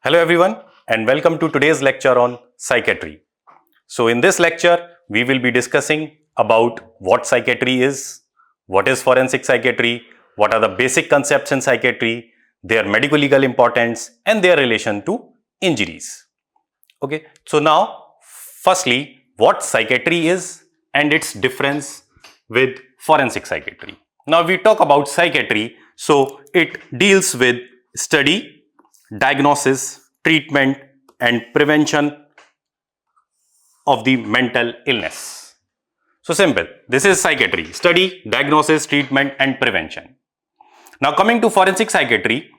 Hello everyone and welcome to today's lecture on psychiatry. So in this lecture, we will be discussing about what psychiatry is, what is forensic psychiatry, what are the basic concepts in psychiatry, their medical legal importance and their relation to injuries. Okay, so now firstly, what psychiatry is and its difference with forensic psychiatry. Now we talk about psychiatry, so it deals with study, diagnosis, treatment and prevention of the mental illness. So simple, this is psychiatry, study, diagnosis, treatment and prevention. Now coming to forensic psychiatry,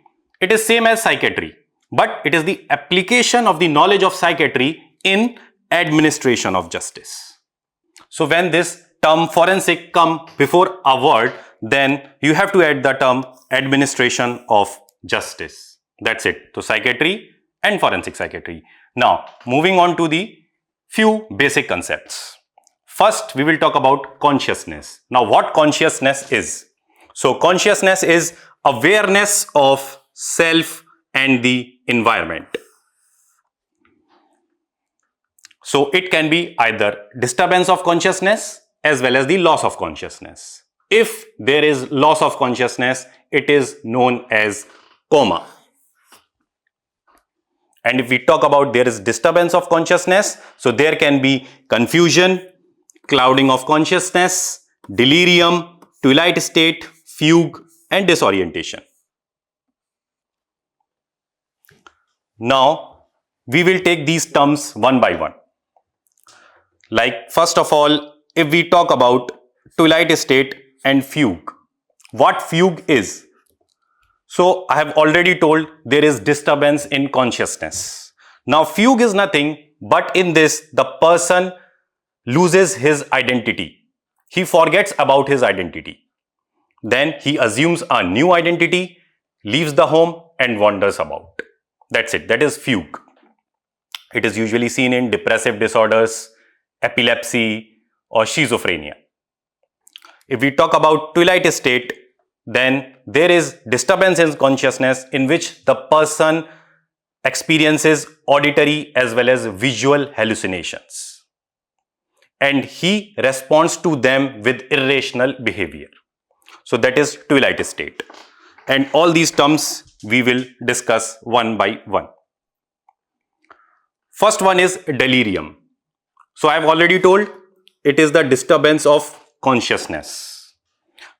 it is same as psychiatry, but it is the application of the knowledge of psychiatry in administration of justice. So when this term forensic come before a word, then you have to add the term administration of justice. That's it. So psychiatry and forensic psychiatry. Now moving on to the few basic concepts. First we will talk about consciousness. Now what consciousness is? So consciousness is awareness of self and the environment. So it can be either disturbance of consciousness as well as the loss of consciousness. If there is loss of consciousness, it is known as coma. And if we talk about there is disturbance of consciousness, so there can be confusion, clouding of consciousness, delirium, twilight state, fugue and disorientation. Now we will take these terms one by one. Like first of all, if we talk about twilight state and fugue, what fugue is? So I have already told there is disturbance in consciousness. Now fugue is nothing but in this the person loses his identity. He forgets about his identity. Then he assumes a new identity, leaves the home and wanders about. That's it. That is fugue. It is usually seen in depressive disorders, epilepsy or schizophrenia. If we talk about twilight state, then there is disturbance in consciousness in which the person experiences auditory as well as visual hallucinations. And he responds to them with irrational behavior. So that is twilight state. And all these terms we will discuss one by one. First one is delirium. So I have already told it is the disturbance of consciousness,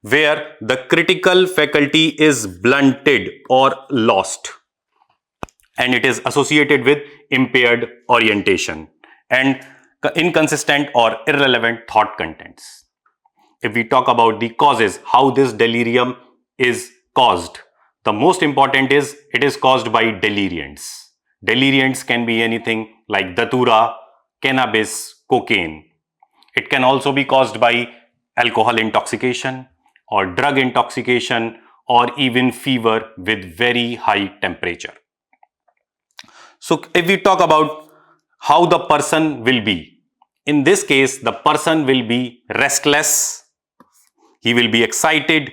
where the critical faculty is blunted or lost and it is associated with impaired orientation and inconsistent or irrelevant thought contents. If we talk about the causes, how this delirium is caused, the most important is it is caused by deliriants. Deliriants can be anything like datura, cannabis, cocaine. It can also be caused by alcohol intoxication or drug intoxication or even fever with very high temperature. So if we talk about how the person will be, in this case the person will be restless, he will be excited,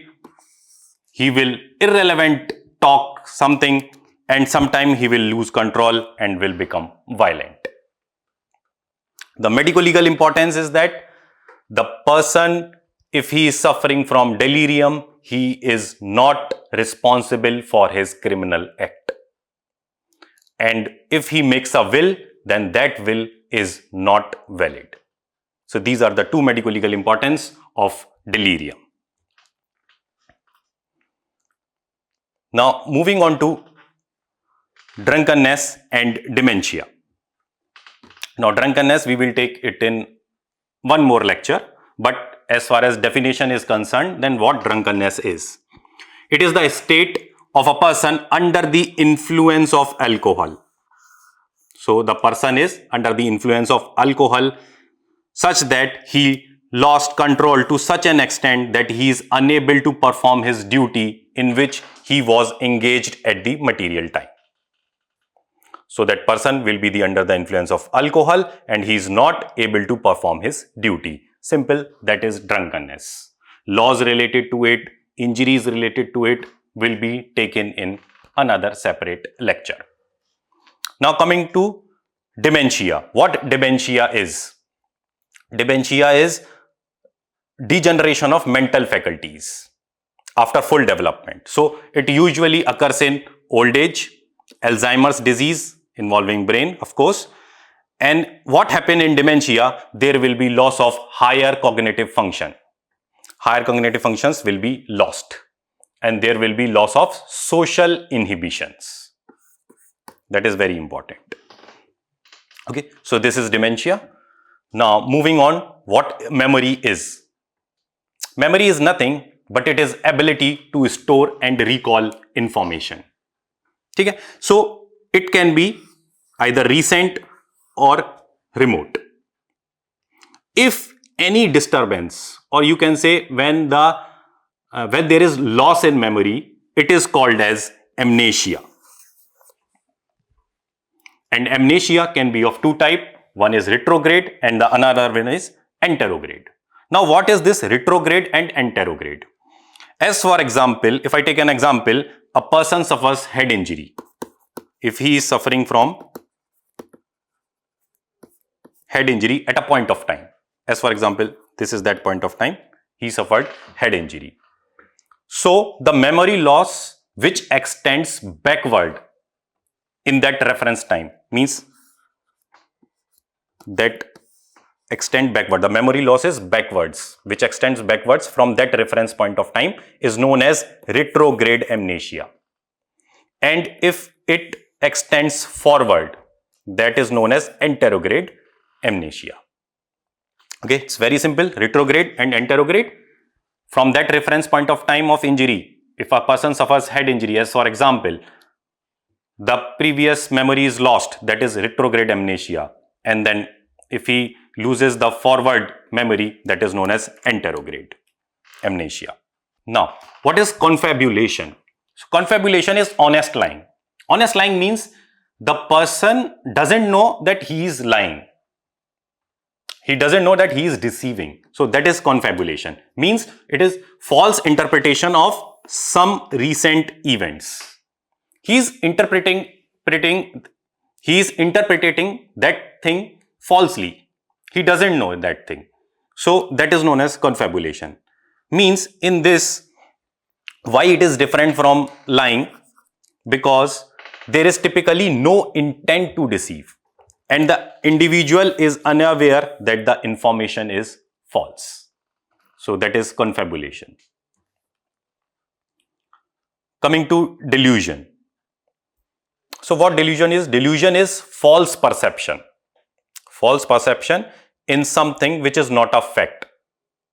he will irrelevant talk something and sometime he will lose control and will become violent. The medical legal importance is that the person, if he is suffering from delirium, he is not responsible for his criminal act. And if he makes a will, then that will is not valid. So these are the two medical legal importance of delirium. Now moving on to drunkenness and dementia. Now drunkenness we will take it in one more lecture, but as far as definition is concerned, then what drunkenness is? It is the state of a person under the influence of alcohol. So the person is under the influence of alcohol such that he lost control to such an extent that he is unable to perform his duty in which he was engaged at the material time. So that person will be under the influence of alcohol and he is not able to perform his duty. Simple, that is drunkenness. Laws related to it, injuries related to it will be taken in another separate lecture. Now coming to dementia. What dementia is? Dementia is degeneration of mental faculties after full development. So it usually occurs in old age, Alzheimer's disease involving brain, of course. And what happens in dementia? There will be loss of higher cognitive function. Higher cognitive functions will be lost, and there will be loss of social inhibitions. That is very important. Okay, so this is dementia. Now moving on, what memory is? Memory is nothing but it is ability to store and recall information. Okay, so it can be either recent or remote. If any disturbance, or you can say when there is loss in memory, it is called as amnesia. And amnesia can be of two types. One is retrograde and the another one is anterograde. Now what is this retrograde and anterograde? As for example, if I take an example, a person suffers head injury. If he is suffering from head injury at a point of time, as for example, this is that point of time, he suffered head injury. So the memory loss which extends backward in that reference time, means that extend backward, the memory loss is backwards, which extends backwards from that reference point of time, is known as retrograde amnesia. And if it extends forward, that is known as anterograde amnesia. Okay, it's very simple, retrograde and anterograde. From that reference point of time of injury, if a person suffers head injury, as for example, the previous memory is lost, that is retrograde amnesia, and then if he loses the forward memory, that is known as anterograde amnesia. Now, what is confabulation? So, confabulation is honest lying. Honest lying means the person doesn't know that he is lying. He doesn't know that he is deceiving. So that is confabulation. Means it is false interpretation of some recent events. He is interpreting that thing falsely. He doesn't know that thing. So that is known as confabulation. Means in this, why it is different from lying? Because there is typically no intent to deceive, and the individual is unaware that the information is false. So that is confabulation. Coming to delusion. So what delusion is? Delusion is false perception. False perception in something which is not a fact,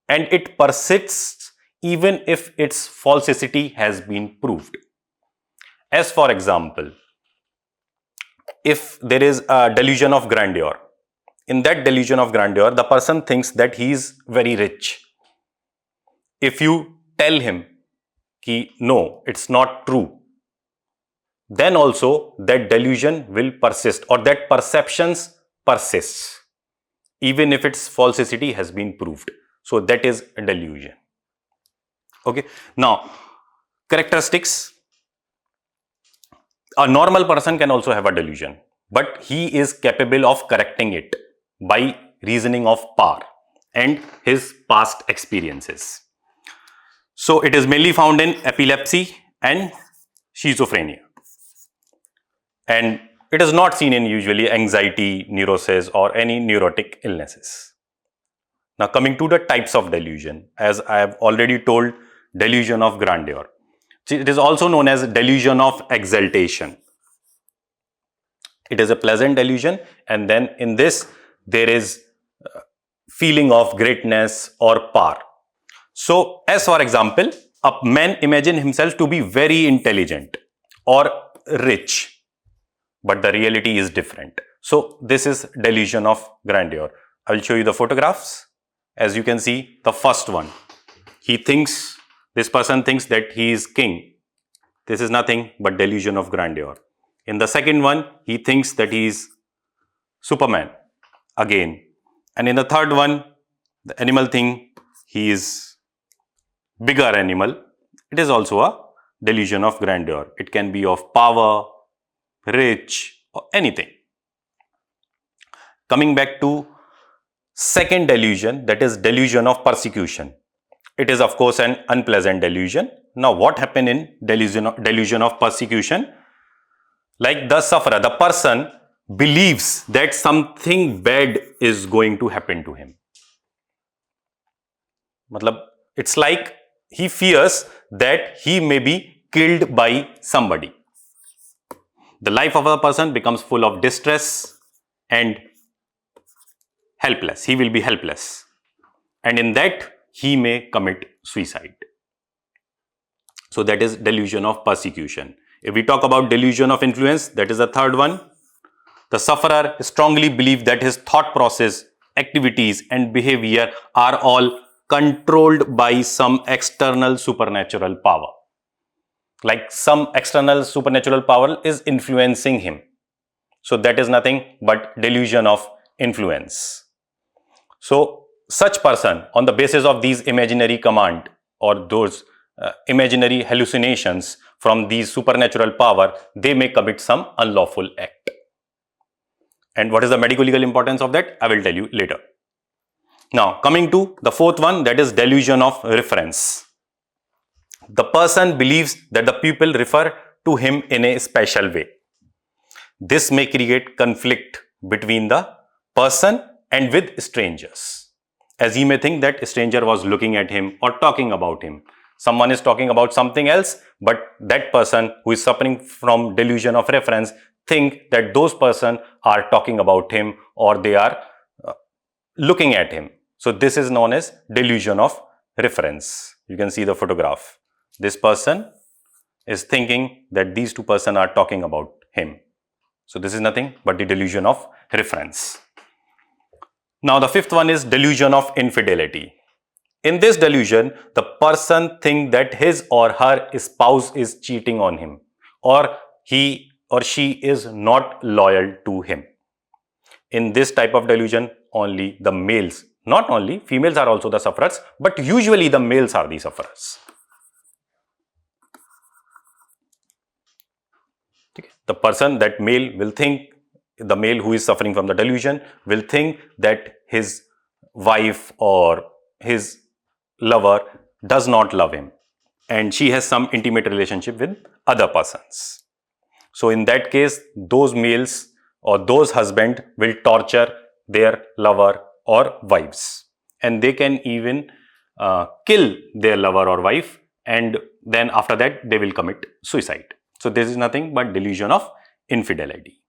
and it persists even if its falsity has been proved. As for example, if there is a delusion of grandeur, in that delusion of grandeur, the person thinks that he is very rich. If you tell him, no, it's not true, then also that delusion will persist, or that perceptions persists, even if its falsity has been proved. So that is a delusion. Okay. Now, characteristics. A normal person can also have a delusion, but he is capable of correcting it by reasoning of power and his past experiences. So it is mainly found in epilepsy and schizophrenia, and it is not seen in usually anxiety, neurosis, or any neurotic illnesses. Now coming to the types of delusion, as I have already told, delusion of grandeur. It is also known as delusion of exaltation. It is a pleasant delusion, and then in this there is feeling of greatness or power. So as for example, a man imagine himself to be very intelligent or rich, but the reality is different. So this is delusion of grandeur. I will show you the photographs. As you can see, the first one, this person thinks that he is king. This is nothing but delusion of grandeur. In the second one, he thinks that he is Superman again. And in the third one, the animal thing, he is bigger animal. It is also a delusion of grandeur. It can be of power, rich, or anything. Coming back to second delusion, that is delusion of persecution. It is of course an unpleasant delusion. Now what happened in delusion of persecution? Like the sufferer, the person believes that something bad is going to happen to him. It's like he fears that he may be killed by somebody. The life of a person becomes full of distress and helpless. He will be helpless. And in that, he may commit suicide. So that is delusion of persecution. If we talk about delusion of influence, that is the third one. The sufferer strongly believes that his thought process, activities and behavior are all controlled by some external supernatural power. Like some external supernatural power is influencing him. So that is nothing but delusion of influence. So such person, on the basis of these imaginary command or those imaginary hallucinations from these supernatural power, they may commit some unlawful act. And what is the medical legal importance of that? I will tell you later. Now coming to the fourth one, that is delusion of reference. The person believes that the people refer to him in a special way. This may create conflict between the person and with strangers, as he may think that a stranger was looking at him or talking about him. Someone is talking about something else, but that person who is suffering from delusion of reference think that those person are talking about him or they are looking at him. So this is known as delusion of reference. You can see the photograph. This person is thinking that these two persons are talking about him. So this is nothing but the delusion of reference. Now the fifth one is delusion of infidelity. In this delusion, the person thinks that his or her spouse is cheating on him, or he or she is not loyal to him. In this type of delusion, only the males, not only females are also the sufferers, but usually the males are the sufferers. The person, that male will think, the male who is suffering from the delusion will think that his wife or his lover does not love him and she has some intimate relationship with other persons. So in that case, those males or those husbands will torture their lover or wives, and they can even kill their lover or wife, and then after that they will commit suicide. So this is nothing but delusion of infidelity.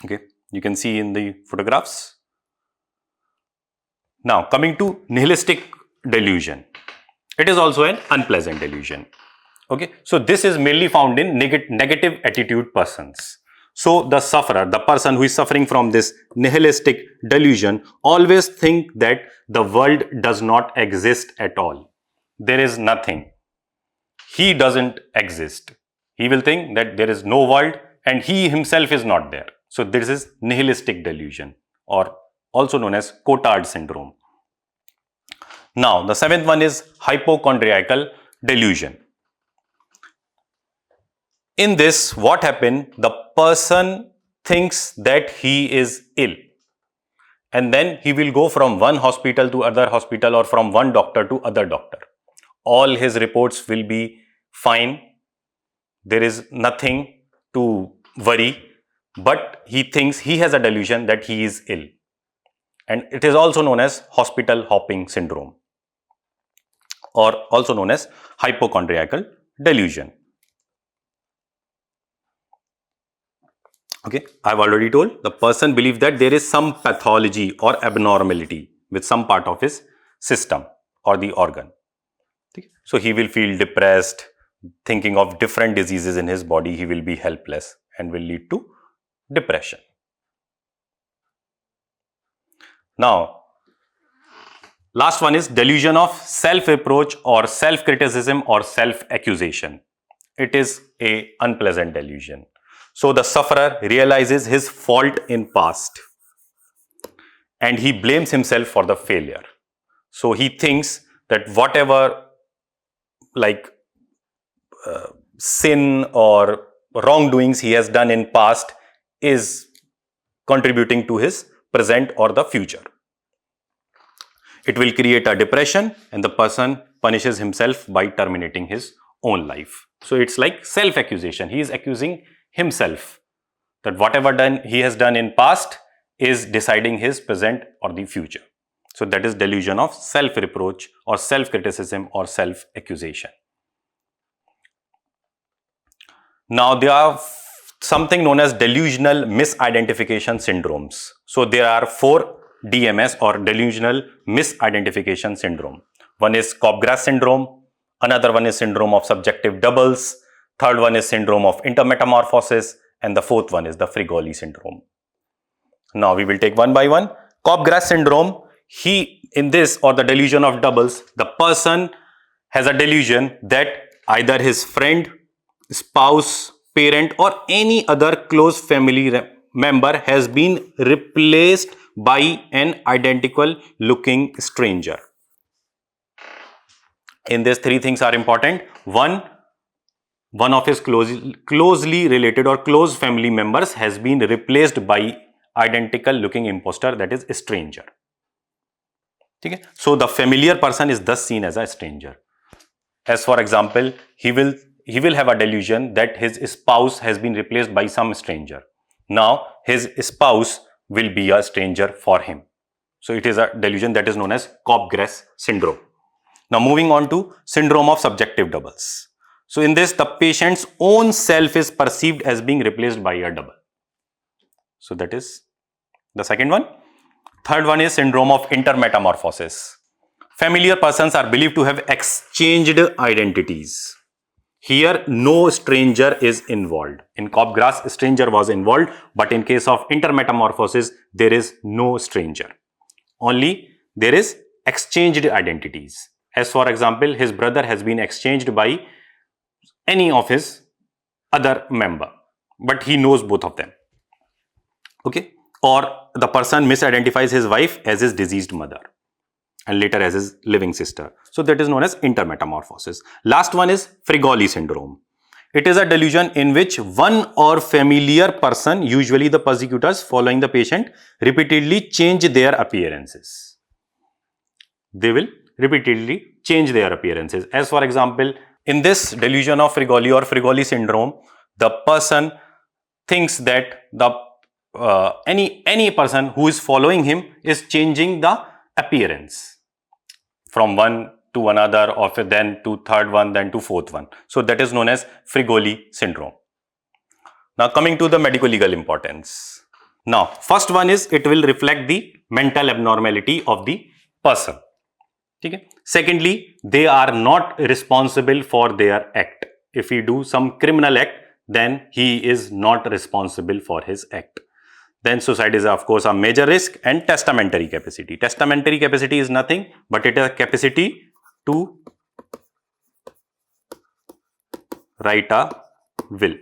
Okay, you can see in the photographs. Now coming to nihilistic delusion. It is also an unpleasant delusion. Okay, so this is mainly found in negative attitude persons. So the sufferer, the person who is suffering from this nihilistic delusion, always think that the world does not exist at all. There is nothing. He doesn't exist. He will think that there is no world and he himself is not there. So this is nihilistic delusion, or also known as Cotard syndrome. Now the seventh one is hypochondriacal delusion. In this, what happened? The person thinks that he is ill, and then he will go from one hospital to other hospital or from one doctor to other doctor. All his reports will be fine. There is nothing to worry, but he thinks, he has a delusion that he is ill. And it is also known as hospital hopping syndrome, or also known as hypochondriacal delusion. Okay, I have already told, the person believes that there is some pathology or abnormality with some part of his system or the organ. Okay. So he will feel depressed, thinking of different diseases in his body. He will be helpless and will lead to depression. Now, last one is delusion of self-reproach or self-criticism or self-accusation. It is an unpleasant delusion. So the sufferer realizes his fault in past and he blames himself for the failure. So he thinks that whatever sin or wrongdoings he has done in past is contributing to his present or the future. It will create a depression and the person punishes himself by terminating his own life. So it's like self-accusation. He is accusing himself that whatever he has done in past is deciding his present or the future. So that is delusion of self-reproach or self-criticism or self-accusation. Now there are something known as delusional misidentification syndromes. So there are 4 DMS or delusional misidentification syndrome. One is Capgras syndrome, another one is syndrome of subjective doubles, third one is syndrome of intermetamorphosis, and the fourth one is the Frigoli syndrome. Now we will take one by one. Capgras syndrome, in this or the delusion of doubles, the person has a delusion that either his friend, spouse, parent or any other close family member has been replaced by an identical looking stranger. In this, 3 things are important. One of his closely related or close family members has been replaced by identical looking imposter, that is a stranger. Okay? So the familiar person is thus seen as a stranger. As for example, he will have a delusion that his spouse has been replaced by some stranger. Now his spouse will be a stranger for him. So it is a delusion that is known as Capgras syndrome. Now moving on to syndrome of subjective doubles. So in this, the patient's own self is perceived as being replaced by a double. So that is the second one. Third one is syndrome of intermetamorphosis. Familiar persons are believed to have exchanged identities. Here, no stranger is involved. In Capgras, a stranger was involved, but in case of intermetamorphosis, there is no stranger. Only there is exchanged identities. As for example, his brother has been exchanged by any of his other member, but he knows both of them. Okay? Or the person misidentifies his wife as his deceased mother and later as his living sister. So that is known as intermetamorphosis. Last one is Frigoli syndrome. It is a delusion in which one or familiar person, usually the persecutors following the patient, repeatedly change their appearances. They will repeatedly change their appearances. As for example, in this delusion of Frigoli or Frigoli syndrome, the person thinks that any person who is following him is changing the appearance from one to another, or then to third one, then to fourth one. So that is known as Frigoli syndrome. Now coming to the medical legal importance. Now first one is it will reflect the mental abnormality of the person. Okay. Secondly, they are not responsible for their act. If he do some criminal act, then he is not responsible for his act. Then suicide is of course a major risk, and testamentary capacity. Testamentary capacity is nothing but it is a capacity to write a will.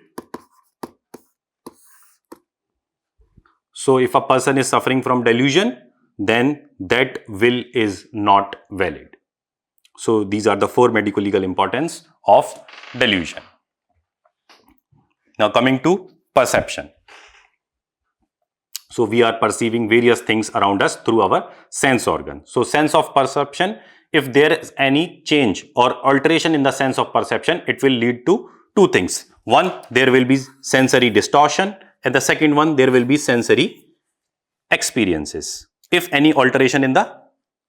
So if a person is suffering from delusion, then that will is not valid. So these are the 4 medical legal importance of delusion. Now coming to perception. So we are perceiving various things around us through our sense organ. So sense of perception, if there is any change or alteration in the sense of perception, it will lead to 2 things. One, there will be sensory distortion, and the second one, there will be sensory experiences, if any alteration in the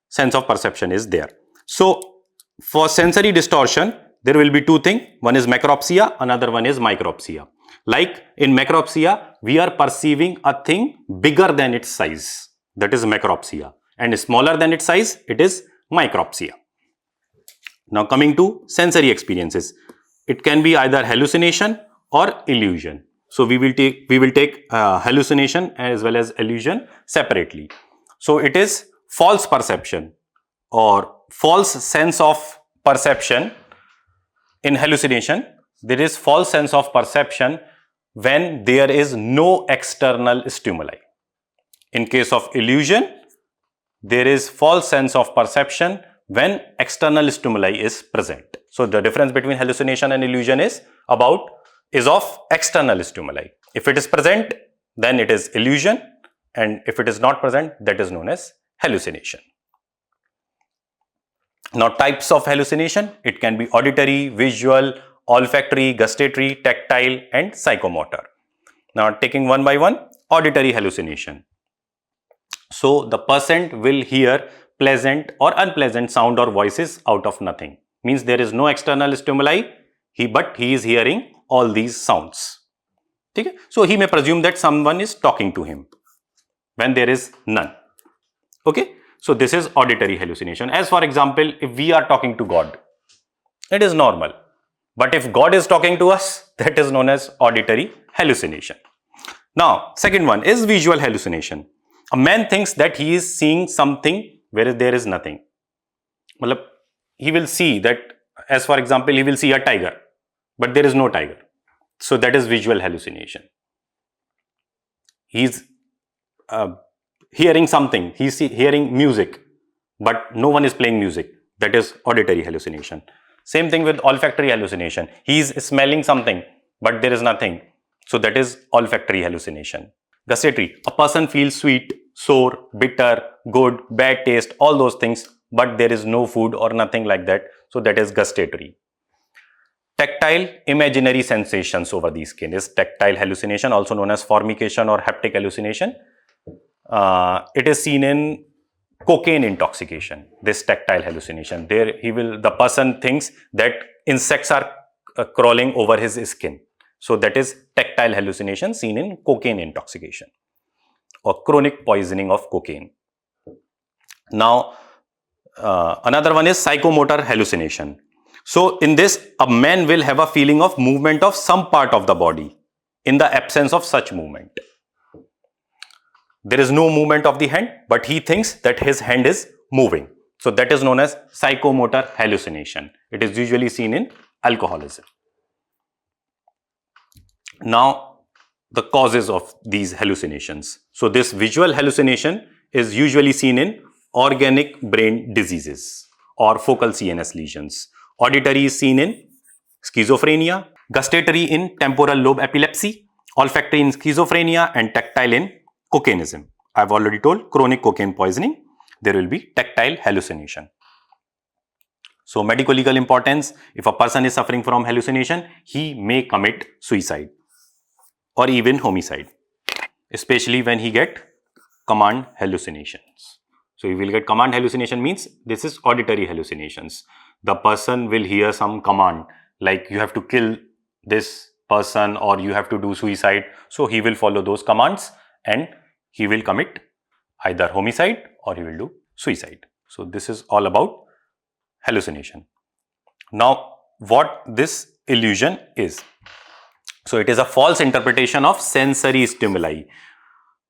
sense of perception is there. So for sensory distortion, there will be 2 things. One is macropsia, another one is micropsia. Like in macropsia, we are perceiving a thing bigger than its size. That is macropsia. And smaller than its size, it is micropsia. Now coming to sensory experiences. It can be either hallucination or illusion. So we will take hallucination as well as illusion separately. So it is false perception or false sense of perception. In hallucination, there is false sense of perception when there is no external stimuli. In case of illusion, there is false sense of perception when external stimuli is present. So the difference between hallucination and illusion is about is of external stimuli. If it is present, then it is illusion, and if it is not present, that is known as hallucination. Now, types of hallucination, it can be auditory, visual, olfactory, gustatory, tactile, and psychomotor. Now, taking one by one, auditory hallucination. So, the person will hear pleasant or unpleasant sound or voices out of nothing. Means there is no external stimuli, but he is hearing all these sounds. Okay? So, he may presume that someone is talking to him when there is none. Okay? So, this is auditory hallucination. As for example, if we are talking to God, it is normal. But if God is talking to us, that is known as auditory hallucination. Now, second one is visual hallucination. A man thinks that he is seeing something whereas there is nothing. He will see that, as for example, he will see a tiger, but there is no tiger. So, that is visual hallucination. He is hearing something, he is hearing music, but no one is playing music. That is auditory hallucination. Same thing with olfactory hallucination. He is smelling something, but there is nothing. So, that is olfactory hallucination. Gustatory, a person feels sweet, sour, bitter, good, bad taste, all those things, but there is no food or nothing like that. So, that is gustatory. Tactile, imaginary sensations over the skin is tactile hallucination, also known as formication or haptic hallucination. It is seen in cocaine intoxication, this tactile hallucination. There the person thinks that insects are crawling over his skin. So, that is tactile hallucination seen in cocaine intoxication or chronic poisoning of cocaine. Now, another one is psychomotor hallucination. So, in this, a man will have a feeling of movement of some part of the body in the absence of such movement. There is no movement of the hand, but he thinks that his hand is moving. So, that is known as psychomotor hallucination. It is usually seen in alcoholism. Now, the causes of these hallucinations. So, this visual hallucination is usually seen in organic brain diseases or focal CNS lesions. Auditory is seen in schizophrenia, gustatory in temporal lobe epilepsy, olfactory in schizophrenia, and tactile in cocainism. I have already told chronic cocaine poisoning, there will be tactile hallucination. So, medico-legal importance, if a person is suffering from hallucination, he may commit suicide or even homicide, especially when he get command hallucinations. So, he will get command hallucination means this is auditory hallucinations. The person will hear some command like you have to kill this person or you have to do suicide. So, he will follow those commands and he will commit either homicide or he will do suicide. So, this is all about hallucination. Now, what this illusion is? So, it is a false interpretation of sensory stimuli.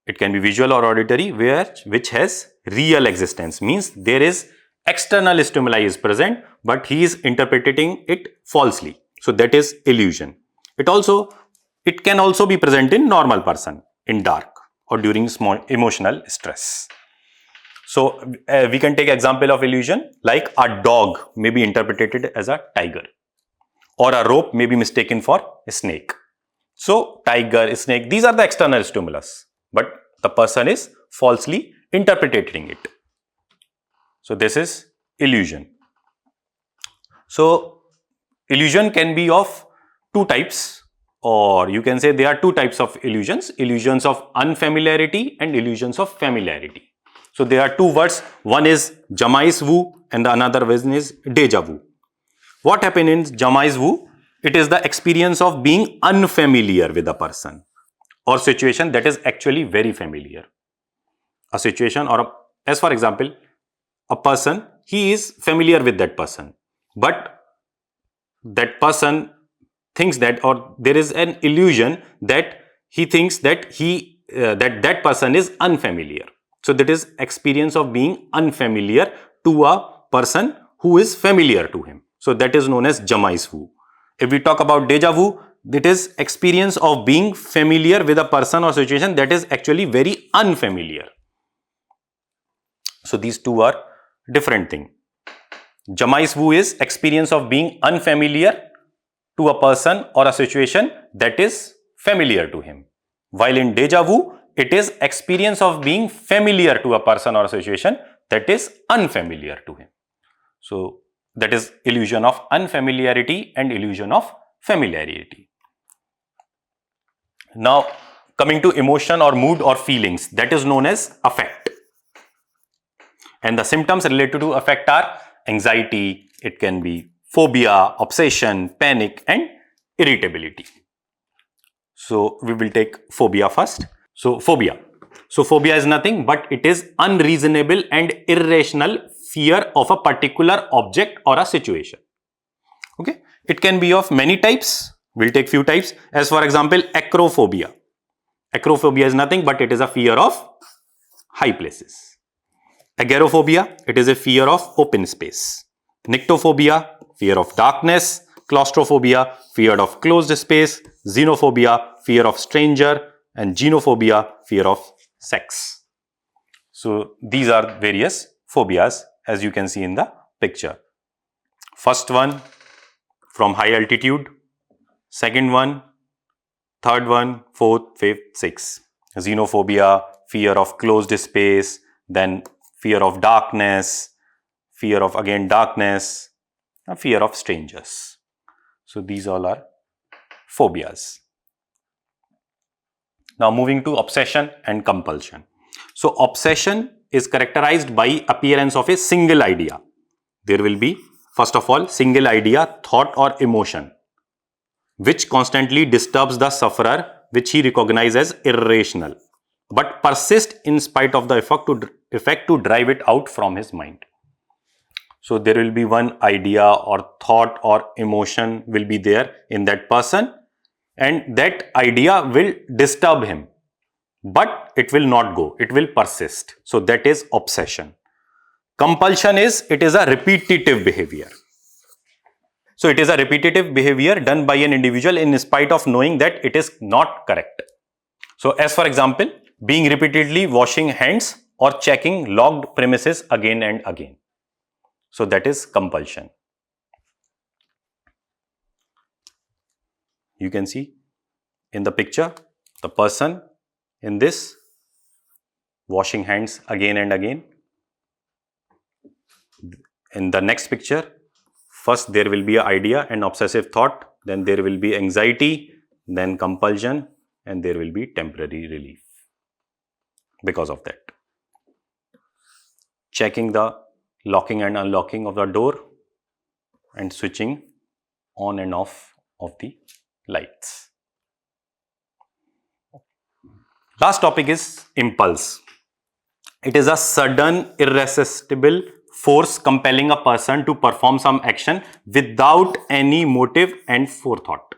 It can be visual or auditory which has real existence, means there is external stimuli is present, but he is interpreting it falsely. So, that is illusion. It can also be present in normal person in dark or during small emotional stress. So, we can take example of illusion like a dog may be interpreted as a tiger or a rope may be mistaken for a snake. So, tiger, snake, these are the external stimulus, but the person is falsely interpreting it. So, this is illusion. So, illusion can be of two types, or you can say there are two types of illusions, illusions of unfamiliarity and illusions of familiarity. So, there are two words, one is jamais vu and the another one is déjà vu. What happens in jamais vu? It is the experience of being unfamiliar with a person or situation that is actually very familiar. A situation as for example, a person, he is familiar with that person, but that person thinks that, or there is an illusion that he thinks that that person is unfamiliar. So, that is experience of being unfamiliar to a person who is familiar to him. So, that is known as jamais vu. If we talk about déjà vu, it is experience of being familiar with a person or situation that is actually very unfamiliar. So, these two are different things. Jamais vu is experience of being unfamiliar to a person or a situation that is familiar to him. While in deja vu, it is experience of being familiar to a person or a situation that is unfamiliar to him. So that is illusion of unfamiliarity and illusion of familiarity. Now coming to emotion or mood or feelings, that is known as affect. And the symptoms related to affect are anxiety, it can be phobia, obsession, panic and irritability. So we will take phobia first. So phobia is nothing but it is unreasonable and irrational fear of a particular object or a situation. Okay, it can be of many types. We'll take few types, as for example acrophobia. Acrophobia is nothing but it is a fear of high places. Agoraphobia, it is a fear of open space. Nyctophobia, fear of darkness. Claustrophobia, fear of closed space. Xenophobia, fear of stranger. And genophobia, fear of sex. So these are various phobias as you can see in the picture. First one, from high altitude. Second one, third one, fourth, fifth, sixth. Xenophobia, fear of closed space, then fear of darkness, fear of again darkness, and fear of strangers. So these all are phobias. Now moving to obsession and compulsion. So obsession is characterized by appearance of a single idea. There will be, first of all, single idea, thought or emotion, which constantly disturbs the sufferer, which he recognizes as irrational, but persist in spite of the effect to drive it out from his mind. So there will be one idea or thought or emotion will be there in that person, and that idea will disturb him, but it will not go, it will persist. So that is obsession. Compulsion is, it is a repetitive behavior. So it is a repetitive behavior done by an individual in spite of knowing that it is not correct. So as for example, being repeatedly washing hands or checking logged premises again and again. So that is compulsion. You can see in the picture, the person in this washing hands again and again. In the next picture, first there will be an idea and obsessive thought, then there will be anxiety, then compulsion, and there will be temporary relief because of that. Checking the locking and unlocking of the door and switching on and off of the lights. Last topic is impulse. It is a sudden, irresistible force compelling a person to perform some action without any motive and forethought.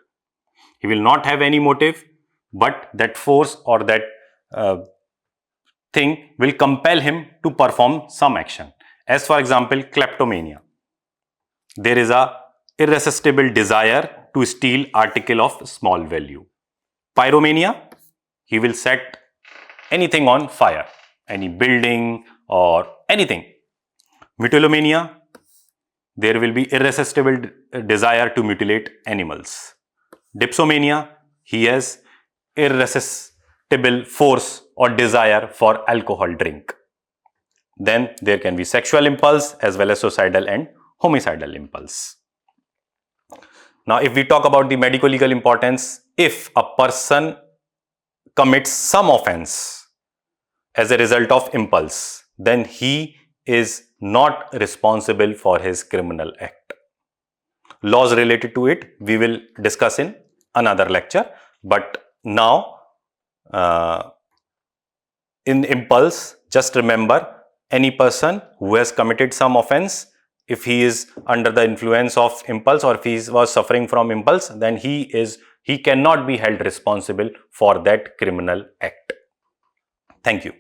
He will not have any motive, but that force or that thing will compel him to perform some action. As for example, kleptomania. There is a irresistible desire to steal article of small value. Pyromania, he will set anything on fire, any building or anything. Mutilomania, there will be irresistible desire to mutilate animals. Dipsomania, he has irresistible force or desire for alcohol drink. Then there can be sexual impulse as well as suicidal and homicidal impulse. Now if we talk about the medico-legal importance, if a person commits some offense as a result of impulse, then he is not responsible for his criminal act. Laws related to it we will discuss in another lecture, but now in impulse, just remember, any person who has committed some offense, if he is under the influence of impulse or if he was suffering from impulse, then he cannot be held responsible for that criminal act. Thank you.